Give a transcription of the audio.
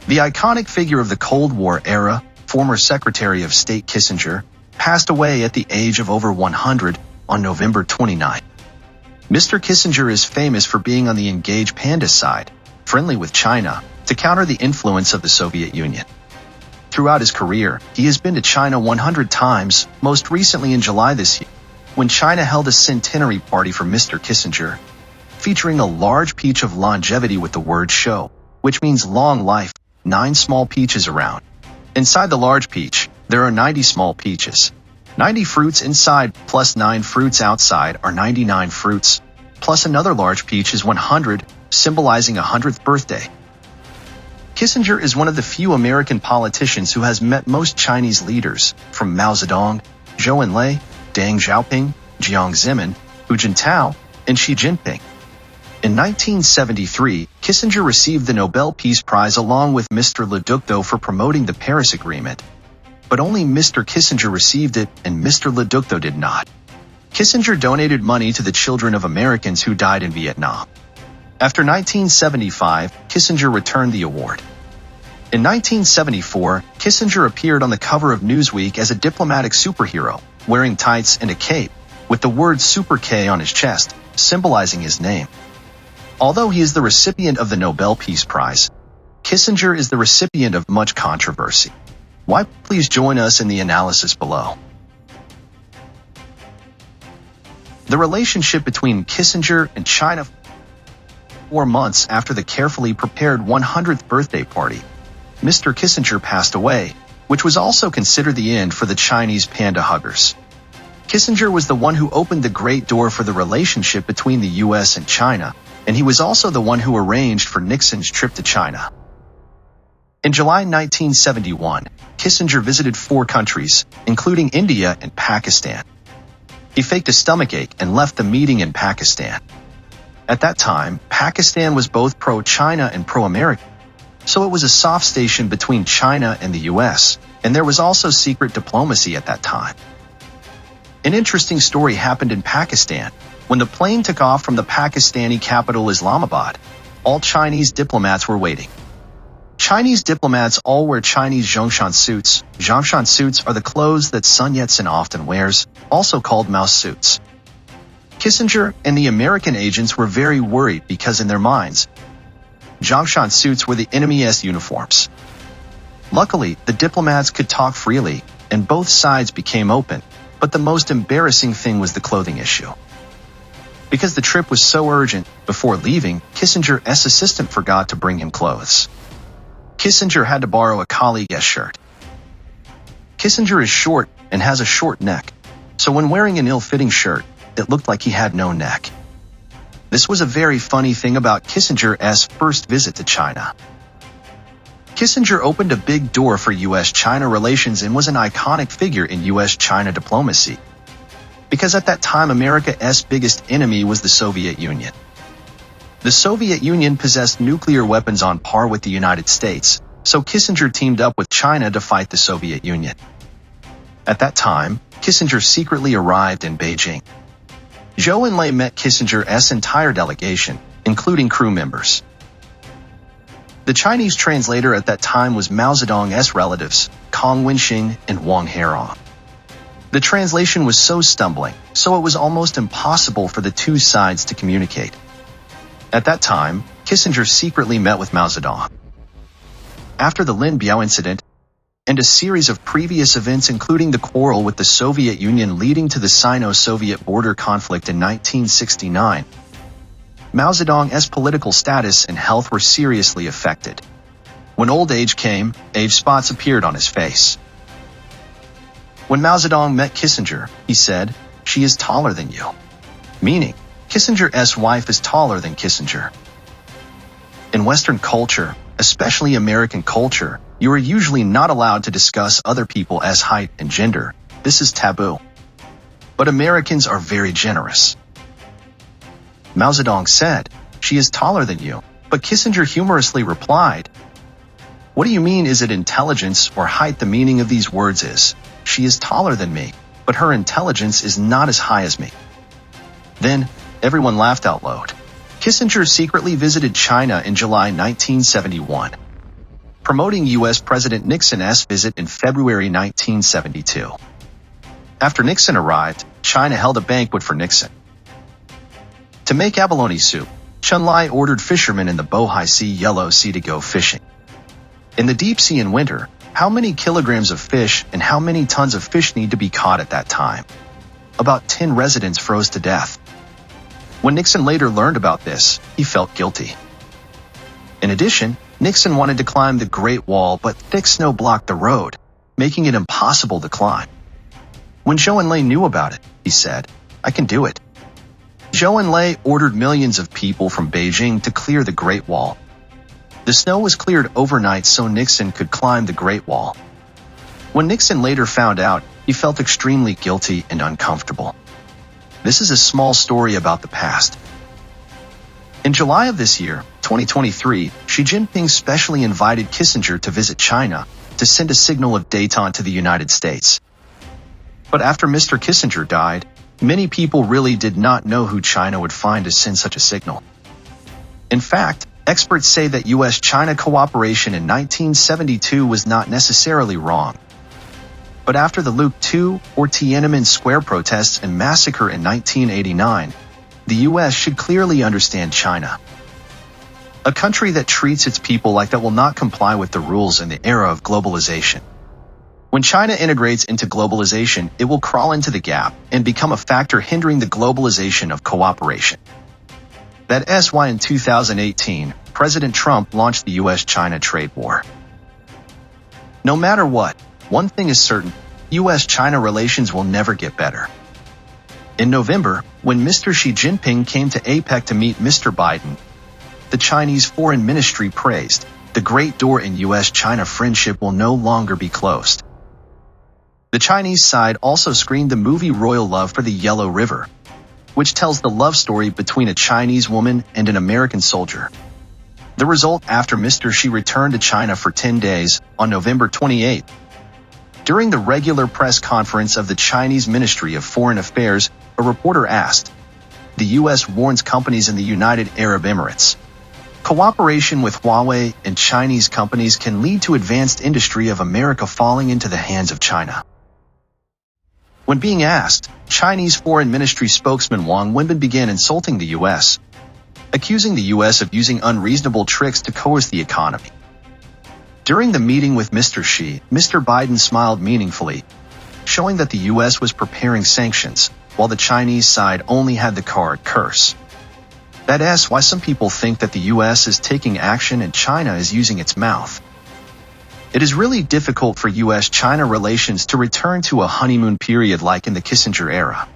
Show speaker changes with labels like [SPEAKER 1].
[SPEAKER 1] The iconic figure of the Cold War era, former Secretary of State Kissinger, passed away at the age of over 100 on November 29. Mr. Kissinger is famous for being on the engaged panda side, friendly with China, to counter the influence of the Soviet Union. Throughout his career, he has been to China 100 times, most recently in July this year, when China held a centenary party for Mr. Kissinger, featuring a large peach of longevity with the word show, which means long life, 9 small peaches around. Inside the large peach, there are 90 small peaches. 90 fruits inside plus 9 fruits outside are 99 fruits, plus another large peach is 100, symbolizing a 100th birthday. Kissinger is one of the few American politicians who has met most Chinese leaders, from Mao Zedong, Zhou Enlai, Deng Xiaoping, Jiang Zemin, Hu Jintao, and Xi Jinping. In 1973, Kissinger received the Nobel Peace Prize along with Mr. Le Duc for promoting the Paris Agreement. But only Mr. Kissinger received it and Mr. Le Duc did not. Kissinger donated money to the children of Americans who died in Vietnam. After 1975, Kissinger returned the award. In 1974, Kissinger appeared on the cover of Newsweek as a diplomatic superhero, wearing tights and a cape, with the word Super K on his chest, symbolizing his name. Although he is the recipient of the Nobel Peace Prize, Kissinger is the recipient of much controversy. Why? Please join us in the analysis below. The relationship between Kissinger and China 4 months after the carefully prepared 100th birthday party, Mr. Kissinger passed away, which was also considered the end for the Chinese panda huggers. Kissinger was the one who opened the great door for the relationship between the US and China, and he was also the one who arranged for Nixon's trip to China. In July 1971, Kissinger visited 4 countries, including India and Pakistan. He faked a stomachache and left the meeting in Pakistan. At that time, Pakistan was both pro-China and pro-American, so it was a soft station between China and the US, and there was also secret diplomacy at that time. An interesting story happened in Pakistan. When the plane took off from the Pakistani capital Islamabad, all Chinese diplomats were waiting. Chinese diplomats all wear Chinese zhongshan suits. Zhongshan suits are the clothes that Sun Yat-sen often wears, also called mouse suits. Kissinger and the American agents were very worried because in their minds, zhongshan suits were the enemy's uniforms. Luckily, the diplomats could talk freely, and both sides became open, but the most embarrassing thing was the clothing issue. Because the trip was so urgent, before leaving, Kissinger's assistant forgot to bring him clothes. Kissinger had to borrow a colleague's shirt. Kissinger is short and has a short neck, so when wearing an ill-fitting shirt, it looked like he had no neck. This was a very funny thing about Kissinger's first visit to China. Kissinger opened a big door for US-China relations and was an iconic figure in US-China diplomacy. Because at that time, America's biggest enemy was the Soviet Union. The Soviet Union possessed nuclear weapons on par with the United States, so Kissinger teamed up with China to fight the Soviet Union. At that time, Kissinger secretly arrived in Beijing. Zhou Enlai met Kissinger's entire delegation, including crew members. The Chinese translator at that time was Mao Zedong's relatives, Kong Wenxing and Wang Herong. The translation was so stumbling, so it was almost impossible for the two sides to communicate. At that time, Kissinger secretly met with Mao Zedong. After the Lin Biao incident, and a series of previous events including the quarrel with the Soviet Union leading to the Sino-Soviet border conflict in 1969, Mao Zedong's political status and health were seriously affected. When old age came, age spots appeared on his face. When Mao Zedong met Kissinger, he said, "She is taller than you," meaning Kissinger's wife is taller than Kissinger. In Western culture, especially American culture, you are usually not allowed to discuss other people's height and gender. This is taboo. But Americans are very generous. Mao Zedong said, "She is taller than you," but Kissinger humorously replied, "What do you mean, is it intelligence or height? The meaning of these words is, she is taller than me, but her intelligence is not as high as me." Then, everyone laughed out loud. Kissinger secretly visited China in July 1971. promoting U.S. President Nixon's visit in February 1972. After Nixon arrived, China held a banquet for Nixon. To make abalone soup, Chun Lai ordered fishermen in the Bohai Sea Yellow Sea to go fishing. In the deep sea in winter, how many kilograms of fish and how many tons of fish need to be caught at that time? About 10 residents froze to death. When Nixon later learned about this, he felt guilty. In addition, Nixon wanted to climb the Great Wall, but thick snow blocked the road, making it impossible to climb. When Zhou Enlai knew about it, he said, "I can do it." Zhou Enlai ordered millions of people from Beijing to clear the Great Wall. The snow was cleared overnight so Nixon could climb the Great Wall. When Nixon later found out, he felt extremely guilty and uncomfortable. This is a small story about the past. In July of this year, 2023, Xi Jinping specially invited Kissinger to visit China to send a signal of détente to the United States. But after Mr. Kissinger died, many people really did not know who China would find to send such a signal. In fact, experts say that U.S.-China cooperation in 1972 was not necessarily wrong. But after the Luke II or Tiananmen Square protests and massacre in 1989, the U.S. should clearly understand China. A country that treats its people like that will not comply with the rules in the era of globalization. When China integrates into globalization, it will crawl into the gap and become a factor hindering the globalization of cooperation. That's why in 2018, President Trump launched the U.S.-China trade war. No matter what, one thing is certain, U.S.-China relations will never get better. In November, when Mr. Xi Jinping came to APEC to meet Mr. Biden, the Chinese Foreign Ministry praised, "The great door in U.S.-China friendship will no longer be closed." The Chinese side also screened the movie Royal Love for the Yellow River, which tells the love story between a Chinese woman and an American soldier. The result after Mr. Xi returned to China for 10 days on November 28. During the regular press conference of the Chinese Ministry of Foreign Affairs, a reporter asked, "The U.S. warns companies in the United Arab Emirates. Cooperation with Huawei and Chinese companies can lead to advanced industry of America falling into the hands of China." When being asked, Chinese Foreign Ministry spokesman Wang Wenbin began insulting the U.S., accusing the U.S. of using unreasonable tricks to coerce the economy. During the meeting with Mr. Xi, Mr. Biden smiled meaningfully, showing that the U.S. was preparing sanctions, while the Chinese side only had the card curse. That's why some people think that the U.S. is taking action and China is using its mouth. It is really difficult for U.S.-China relations to return to a honeymoon period like in the Kissinger era.